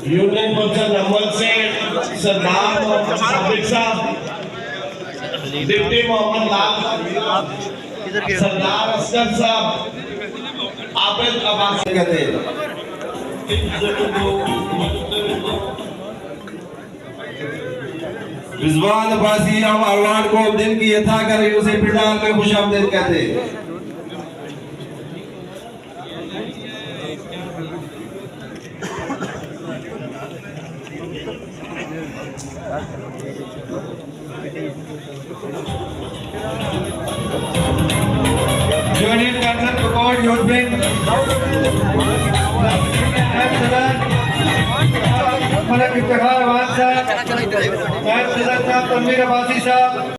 Union panchayat number से सरदार मोहम्मद साबिक साहब, डिप्टी मोहम्मद लाल, सरदार असगर साहब, आबिद अब्बास कहते हैं। रिजवान अब्बासी हम अवार्ड को दिन की यथा करें उसे पिटाल में खुशामदीद कहते हैं। यूनियन काउंसिल प्रकोड यूथ विंग मलक इफ्तिखार अवान साहब, तनवीर अब्बासी साहब।